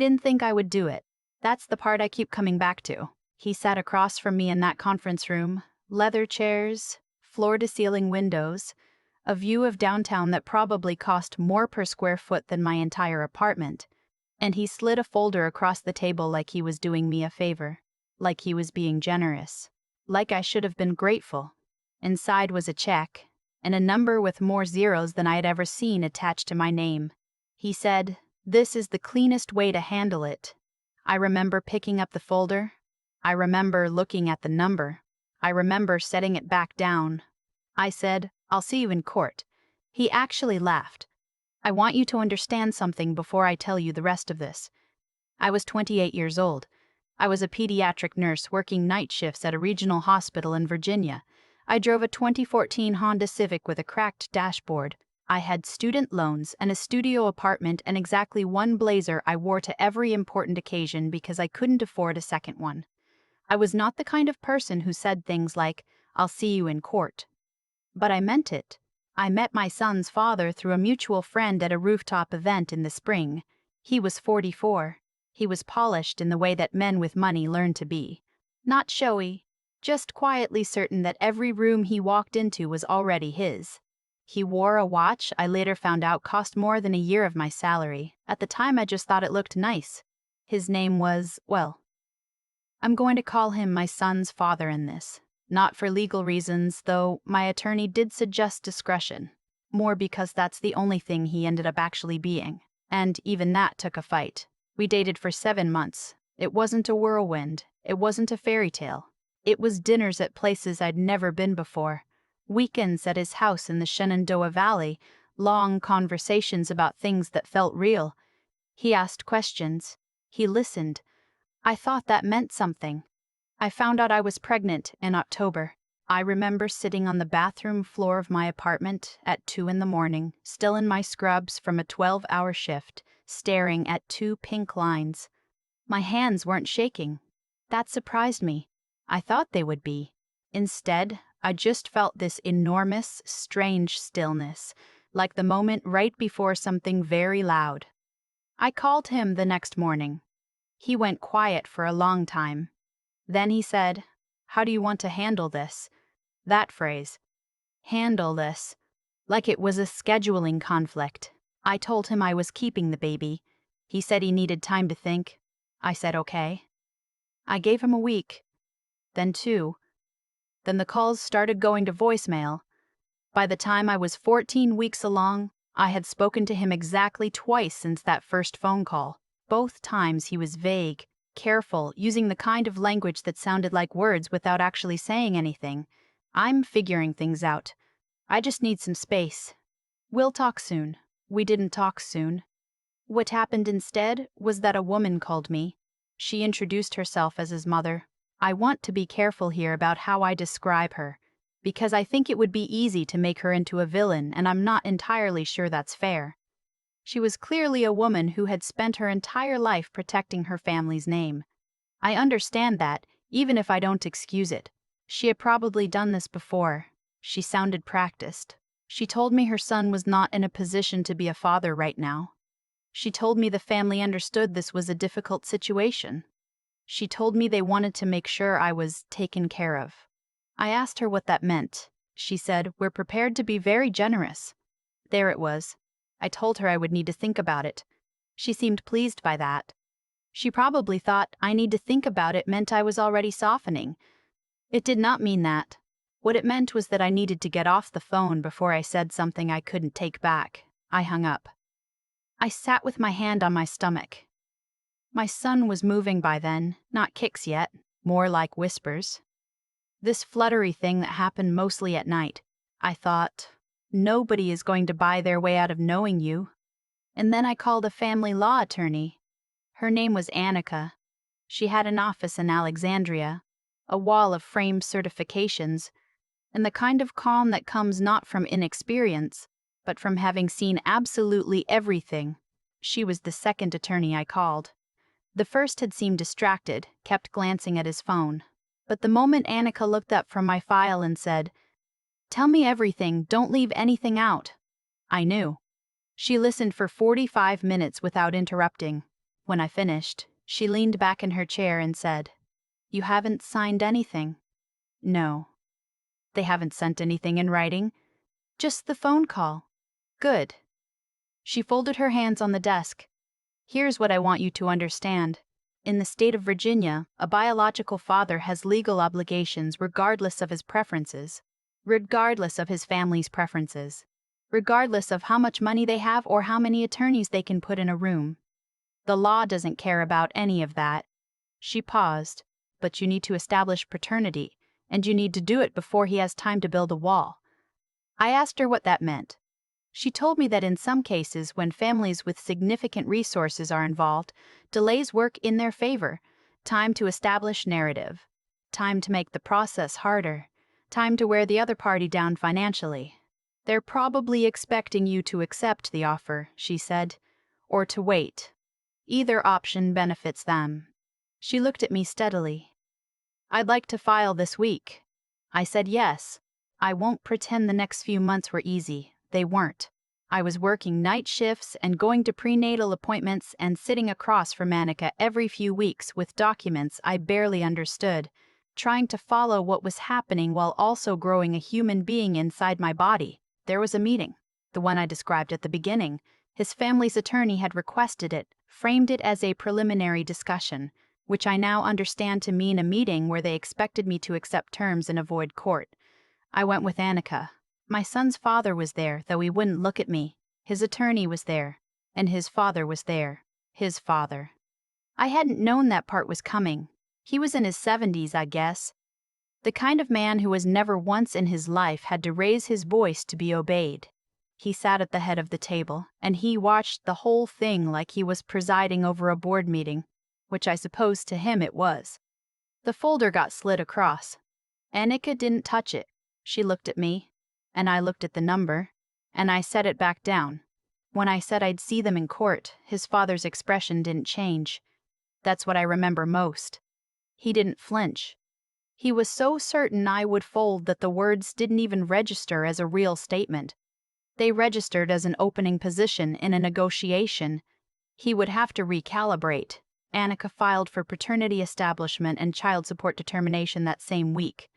Didn't think I would do it. That's the part I keep coming back to. He sat across from me in that conference room, leather chairs, floor-to-ceiling windows, a view of downtown that probably cost more per square foot than my entire apartment, and he slid a folder across the table like he was doing me a favor, like he was being generous, like I should have been grateful. Inside was a check, and a number with more zeros than I had ever seen attached to my name. He said, "This is the cleanest way to handle it." I remember picking up the folder. I remember looking at the number. I remember setting it back down. I said, "I'll see you in court." He actually laughed. "I want you to understand something before I tell you the rest of this." I was 28 years old. I was a pediatric nurse working night shifts at a regional hospital in Virginia. I drove a 2014 Honda Civic with a cracked dashboard. I had student loans and a studio apartment and exactly one blazer I wore to every important occasion because I couldn't afford a second one. I was not the kind of person who said things like, "I'll see you in court." But I meant it. I met my son's father through a mutual friend at a rooftop event in the spring. He was 44. He was polished in the way that men with money learn to be. Not showy, just quietly certain that every room he walked into was already his. He wore a watch I later found out cost more than a year of my salary. At the time I just thought it looked nice. His name was, well, I'm going to call him my son's father in this. Not for legal reasons, though my attorney did suggest discretion. More because that's the only thing he ended up actually being. And even that took a fight. We dated for 7 months. It wasn't a whirlwind. It wasn't a fairy tale. It was dinners at places I'd never been before. Weekends at his house in the Shenandoah Valley. Long conversations about things that felt real. He asked questions. He listened. I thought that meant something. I found out I was pregnant in October. I remember sitting on the bathroom floor of my apartment at 2 in the morning, still in my scrubs from a 12-hour shift, staring at 2 pink lines. My hands weren't shaking. That surprised me. I thought they would be. Instead, I just felt this enormous, strange stillness, like the moment right before something very loud. I called him the next morning. He went quiet for a long time. Then he said, "How do you want to handle this?" That phrase. Handle this. Like it was a scheduling conflict. I told him I was keeping the baby. He said he needed time to think. I said okay. I gave him a week. Then 2. Then the calls started going to voicemail. By the time I was 14 weeks along, I had spoken to him exactly twice since that first phone call. Both times he was vague, careful, using the kind of language that sounded like words without actually saying anything. "I'm figuring things out. I just need some space. We'll talk soon." We didn't talk soon. What happened instead was that a woman called me. She introduced herself as his mother. I want to be careful here about how I describe her, because I think it would be easy to make her into a villain, and I'm not entirely sure that's fair. She was clearly a woman who had spent her entire life protecting her family's name. I understand that, even if I don't excuse it. She had probably done this before. She sounded practiced. She told me her son was not in a position to be a father right now. She told me the family understood this was a difficult situation. She told me they wanted to make sure I was taken care of. I asked her what that meant. She said, "We're prepared to be very generous." There it was. I told her I would need to think about it. She seemed pleased by that. She probably thought I need to think about it meant I was already softening. It did not mean that. What it meant was that I needed to get off the phone before I said something I couldn't take back. I hung up. I sat with my hand on my stomach. My son was moving by then, not kicks yet, more like whispers. This fluttery thing that happened mostly at night. I thought, nobody is going to buy their way out of knowing you. And then I called a family law attorney. Her name was Annika. She had an office in Alexandria, a wall of framed certifications, and the kind of calm that comes not from inexperience, but from having seen absolutely everything. She was the second attorney I called. The first had seemed distracted, kept glancing at his phone. But the moment Annika looked up from my file and said, "Tell me everything, don't leave anything out," I knew. She listened for 45 minutes without interrupting. When I finished, she leaned back in her chair and said, "You haven't signed anything?" "No." "They haven't sent anything in writing?" "Just the phone call." "Good." She folded her hands on the desk. "Here's what I want you to understand. In the state of Virginia, a biological father has legal obligations regardless of his preferences, regardless of his family's preferences, regardless of how much money they have or how many attorneys they can put in a room. The law doesn't care about any of that." She paused. "But you need to establish paternity, and you need to do it before he has time to build a wall." I asked her what that meant. She told me that in some cases, when families with significant resources are involved, delays work in their favor. Time to establish narrative. Time to make the process harder. Time to wear the other party down financially. "They're probably expecting you to accept the offer," she said, "or to wait. Either option benefits them." She looked at me steadily. "I'd like to file this week." I said yes. I won't pretend the next few months were easy. They weren't. I was working night shifts and going to prenatal appointments and sitting across from Annika every few weeks with documents I barely understood, trying to follow what was happening while also growing a human being inside my body. There was a meeting, the one I described at the beginning. His family's attorney had requested it, framed it as a preliminary discussion, which I now understand to mean a meeting where they expected me to accept terms and avoid court. I went with Annika. My son's father was there, though he wouldn't look at me. His attorney was there, and his father was there. His father. I hadn't known that part was coming. He was in his 70s, I guess. The kind of man who has never once in his life had to raise his voice to be obeyed. He sat at the head of the table, and he watched the whole thing like he was presiding over a board meeting, which I suppose to him it was. The folder got slid across. Annika didn't touch it. She looked at me, and I looked at the number, and I set it back down. When I said I'd see them in court, his father's expression didn't change. That's what I remember most. He didn't flinch. He was so certain I would fold that the words didn't even register as a real statement. They registered as an opening position in a negotiation. He would have to recalibrate. Annika filed for paternity establishment and child support determination that same week.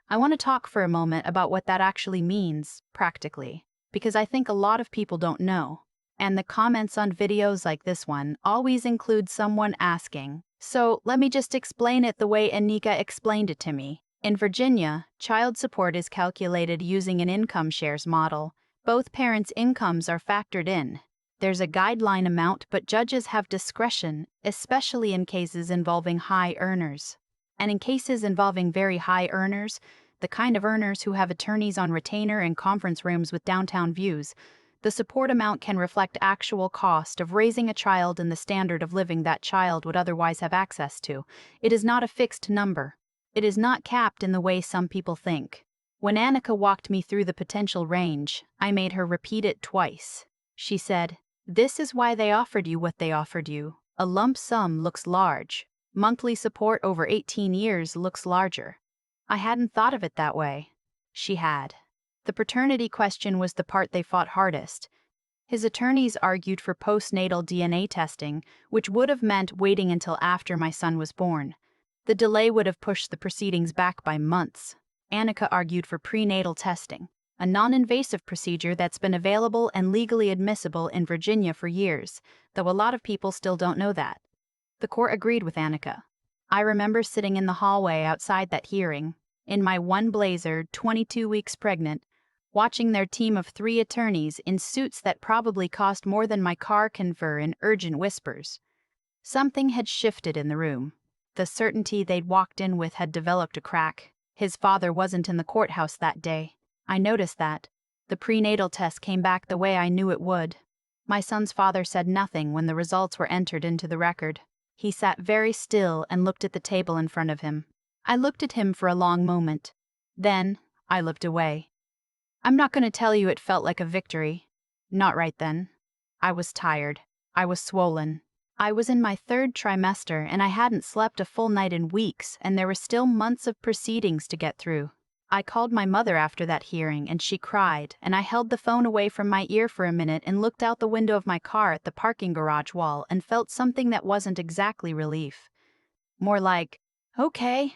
I want to talk for a moment about what that actually means, practically, because I think a lot of people don't know. And the comments on videos like this one always include someone asking. So let me just explain it the way Anika explained it to me. In Virginia, child support is calculated using an income shares model. Both parents' incomes are factored in. There's a guideline amount, but judges have discretion, especially in cases involving high earners. And in cases involving very high earners, the kind of earners who have attorneys on retainer and conference rooms with downtown views, the support amount can reflect actual cost of raising a child and the standard of living that child would otherwise have access to. It is not a fixed number. It is not capped in the way some people think. When Annika walked me through the potential range, I made her repeat it twice. She said, "This is why they offered you what they offered you. A lump sum looks large. Monthly support over 18 years looks larger." I hadn't thought of it that way. She had. The paternity question was the part they fought hardest. His attorneys argued for postnatal DNA testing, which would have meant waiting until after my son was born. The delay would have pushed the proceedings back by months. Annika argued for prenatal testing, a non-invasive procedure that's been available and legally admissible in Virginia for years, though a lot of people still don't know that. The court agreed with Annika. I remember sitting in the hallway outside that hearing, in my one blazer, 22 weeks pregnant, watching their team of 3 attorneys in suits that probably cost more than my car confer in urgent whispers. Something had shifted in the room. The certainty they'd walked in with had developed a crack. His father wasn't in the courthouse that day. I noticed that. The prenatal test came back the way I knew it would. My son's father said nothing when the results were entered into the record. He sat very still and looked at the table in front of him. I looked at him for a long moment. Then, I looked away. I'm not going to tell you it felt like a victory. Not right then. I was tired. I was swollen. I was in my 3rd trimester and I hadn't slept a full night in weeks, and there were still months of proceedings to get through. I called my mother after that hearing and she cried, and I held the phone away from my ear for a minute and looked out the window of my car at the parking garage wall and felt something that wasn't exactly relief. More like, okay,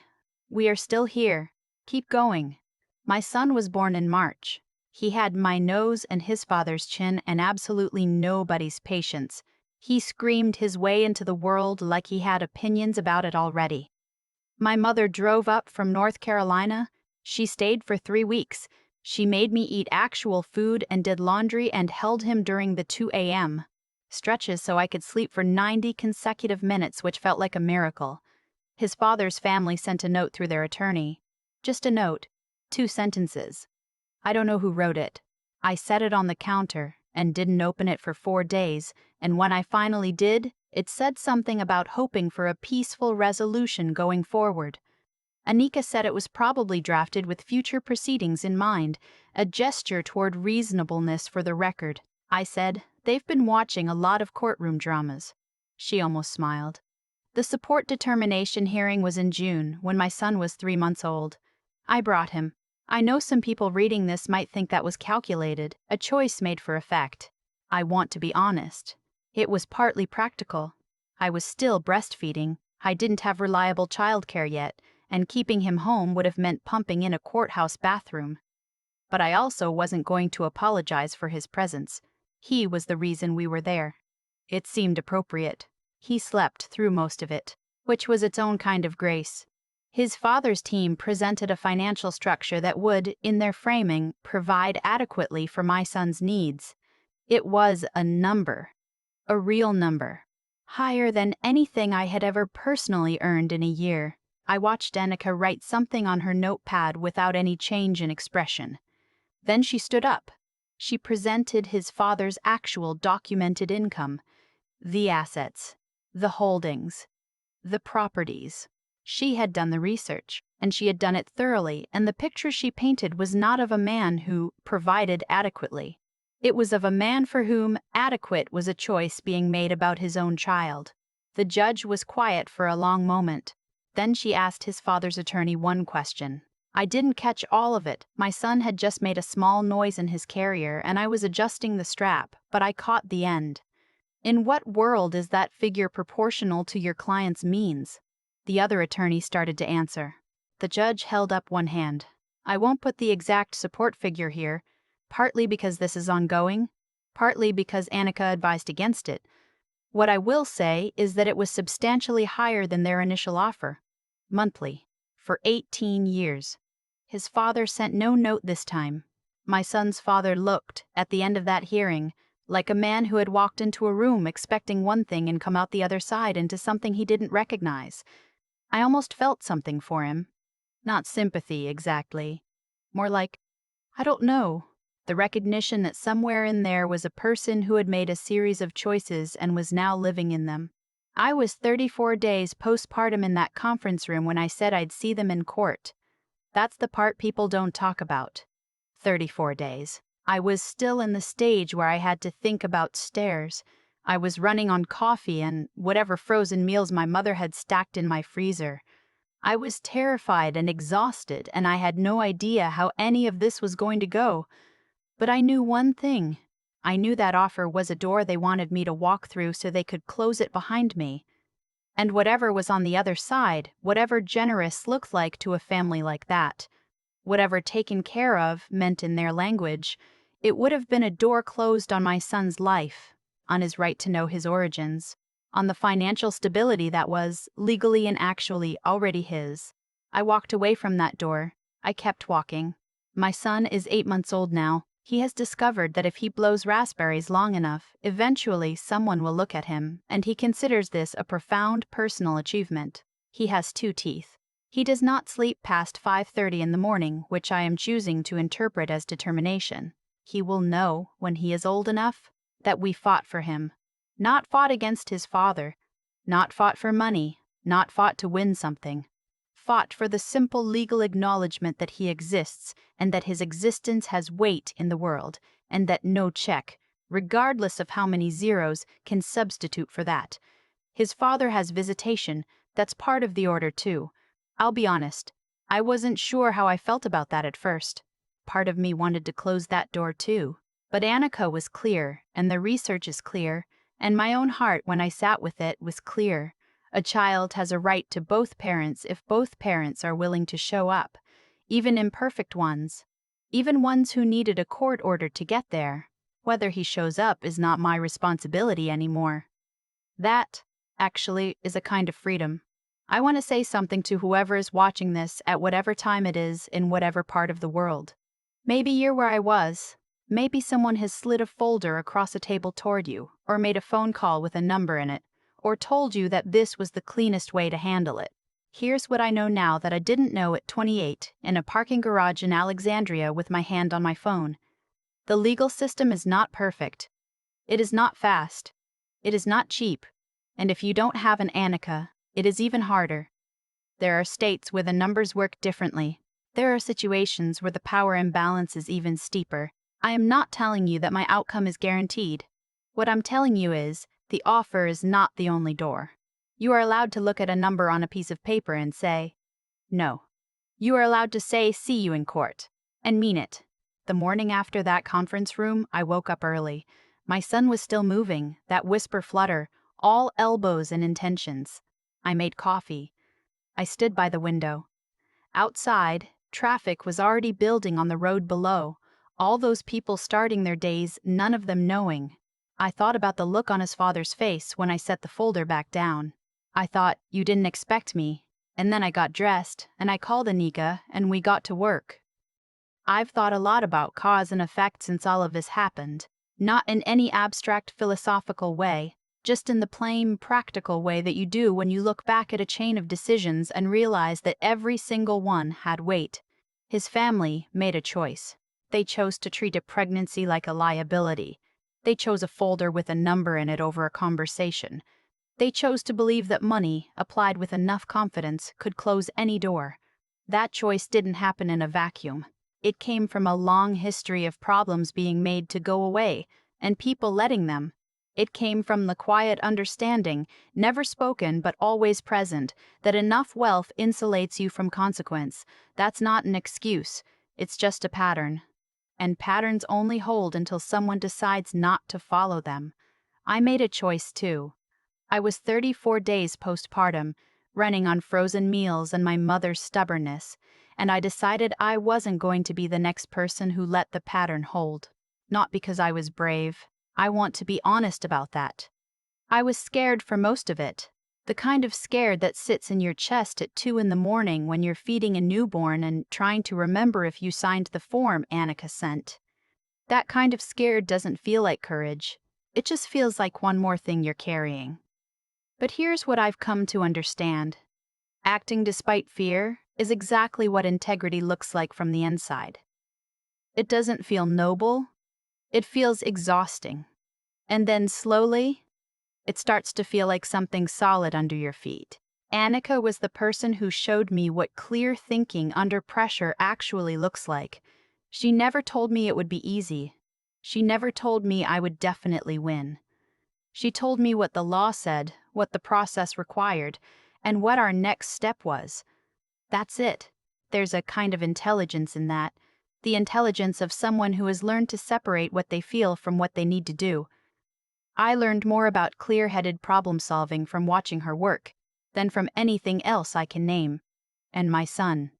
we are still here. Keep going. My son was born in March. He had my nose and his father's chin and absolutely nobody's patience. He screamed his way into the world like he had opinions about it already. My mother drove up from North Carolina. She stayed for 3 weeks. She made me eat actual food and did laundry and held him during the 2 a.m. stretches so I could sleep for 90 consecutive minutes, which felt like a miracle. His father's family sent a note through their attorney. Just a note. 2 sentences. I don't know who wrote it. I set it on the counter and didn't open it for 4 days, and when I finally did, it said something about hoping for a peaceful resolution going forward. Anika said it was probably drafted with future proceedings in mind, a gesture toward reasonableness for the record. I said, they've been watching a lot of courtroom dramas. She almost smiled. The support determination hearing was in June, when my son was 3 months old. I brought him. I know some people reading this might think that was calculated, a choice made for effect. I want to be honest. It was partly practical. I was still breastfeeding, I didn't have reliable childcare yet, and keeping him home would have meant pumping in a courthouse bathroom. But I also wasn't going to apologize for his presence. He was the reason we were there. It seemed appropriate. He slept through most of it, which was its own kind of grace. His father's team presented a financial structure that would, in their framing, provide adequately for my son's needs. It was a number. A real number. Higher than anything I had ever personally earned in a year. I watched Danica write something on her notepad without any change in expression. Then she stood up. She presented his father's actual documented income. The assets. The holdings. The properties. She had done the research, and she had done it thoroughly, and the picture she painted was not of a man who provided adequately. It was of a man for whom adequate was a choice being made about his own child. The judge was quiet for a long moment. Then she asked his father's attorney one question. I didn't catch all of it. My son had just made a small noise in his carrier, and I was adjusting the strap, but I caught the end. In what world is that figure proportional to your client's means? The other attorney started to answer. The judge held up one hand. I won't put the exact support figure here, partly because this is ongoing, partly because Anika advised against it. What I will say is that it was substantially higher than their initial offer. Monthly. For 18 years. His father sent no note this time. My son's father looked, at the end of that hearing, like a man who had walked into a room expecting one thing and come out the other side into something he didn't recognize. I almost felt something for him. Not sympathy, exactly. More like, I don't know, the recognition that somewhere in there was a person who had made a series of choices and was now living in them. I was 34 days postpartum in that conference room when I said I'd see them in court. That's the part people don't talk about. 34 days. I was still in the stage where I had to think about stairs. I was running on coffee and whatever frozen meals my mother had stacked in my freezer. I was terrified and exhausted, and I had no idea how any of this was going to go. But I knew one thing. I knew that offer was a door they wanted me to walk through so they could close it behind me. And whatever was on the other side, whatever generous looked like to a family like that, whatever taken care of meant in their language, it would have been a door closed on my son's life, on his right to know his origins, on the financial stability that was, legally and actually, already his. I walked away from that door. I kept walking. My son is 8 months old now. He has discovered that if he blows raspberries long enough, eventually someone will look at him, and he considers this a profound personal achievement. He has 2 teeth. He does not sleep past 5:30 in the morning, which I am choosing to interpret as determination. He will know, when he is old enough, that we fought for him. Not fought against his father. Not fought for money. Not fought to win something. Fought for the simple legal acknowledgement that he exists, and that his existence has weight in the world, and that no check, regardless of how many zeros, can substitute for that. His father has visitation. That's part of the order, too. I'll be honest. I wasn't sure how I felt about that at first. Part of me wanted to close that door too. But Annika was clear, and the research is clear, and my own heart when I sat with it was clear. A child has a right to both parents if both parents are willing to show up, even imperfect ones, even ones who needed a court order to get there. Whether he shows up is not my responsibility anymore. That, actually, is a kind of freedom. I want to say something to whoever is watching this at whatever time it is in whatever part of the world. Maybe you're where I was. Maybe someone has slid a folder across a table toward you, or made a phone call with a number in it, or told you that this was the cleanest way to handle it. Here's what I know now that I didn't know at 28 in a parking garage in Alexandria with my hand on my phone. The legal system is not perfect. It is not fast. It is not cheap. And if you don't have an Annika, it is even harder. There are states where the numbers work differently. There are situations where the power imbalance is even steeper. I am not telling you that my outcome is guaranteed. What I'm telling you is, the offer is not the only door. You are allowed to look at a number on a piece of paper and say, no. You are allowed to say, see you in court, and mean it. The morning after that conference room, I woke up early. My son was still moving, that whisper flutter, all elbows and intentions. I made coffee. I stood by the window. Outside, traffic was already building on the road below, all those people starting their days, none of them knowing. I thought about the look on his father's face when I set the folder back down. I thought, you didn't expect me. And then I got dressed, and I called Anika, and we got to work. I've thought a lot about cause and effect since all of this happened. Not in any abstract philosophical way, just in the plain, practical way that you do when you look back at a chain of decisions and realize that every single one had weight. His family made a choice. They chose to treat a pregnancy like a liability. They chose a folder with a number in it over a conversation. They chose to believe that money, applied with enough confidence, could close any door. That choice didn't happen in a vacuum. It came from a long history of problems being made to go away, and people letting them. It came from the quiet understanding, never spoken but always present, that enough wealth insulates you from consequence. That's not an excuse, it's just a pattern. And patterns only hold until someone decides not to follow them. I made a choice too. I was 34 days postpartum, running on frozen meals and my mother's stubbornness, and I decided I wasn't going to be the next person who let the pattern hold. Not because I was brave. I want to be honest about that. I was scared for most of it. The kind of scared that sits in your chest at 2 a.m. when you're feeding a newborn and trying to remember if you signed the form Annika sent. That kind of scared doesn't feel like courage. It just feels like one more thing you're carrying. But here's what I've come to understand. Acting despite fear is exactly what integrity looks like from the inside. It doesn't feel noble. It feels exhausting. And then slowly, it starts to feel like something solid under your feet. Annika was the person who showed me what clear thinking under pressure actually looks like. She never told me it would be easy. She never told me I would definitely win. She told me what the law said, what the process required, and what our next step was. That's it. There's a kind of intelligence in that. The intelligence of someone who has learned to separate what they feel from what they need to do. I learned more about clear-headed problem-solving from watching her work than from anything else I can name. And my son.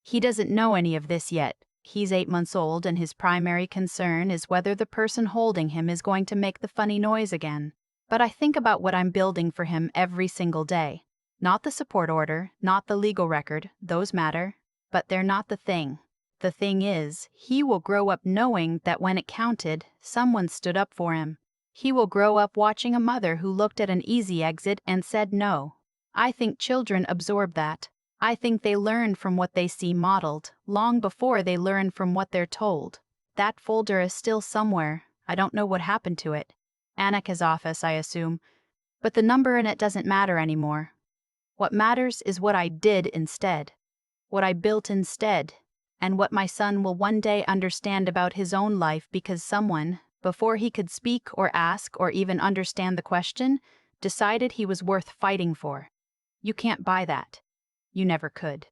He doesn't know any of this yet. He's 8 months old and his primary concern is whether the person holding him is going to make the funny noise again. But I think about what I'm building for him every single day. Not the support order, not the legal record, those matter, but they're not the thing. The thing is, he will grow up knowing that when it counted, someone stood up for him. He will grow up watching a mother who looked at an easy exit and said no. I think children absorb that. I think they learn from what they see modeled, long before they learn from what they're told. That folder is still somewhere. I don't know what happened to it. Annika's office, I assume. But the number in it doesn't matter anymore. What matters is what I did instead. What I built instead. And what my son will one day understand about his own life because someone, before he could speak or ask or even understand the question, decided he was worth fighting for. You can't buy that. You never could.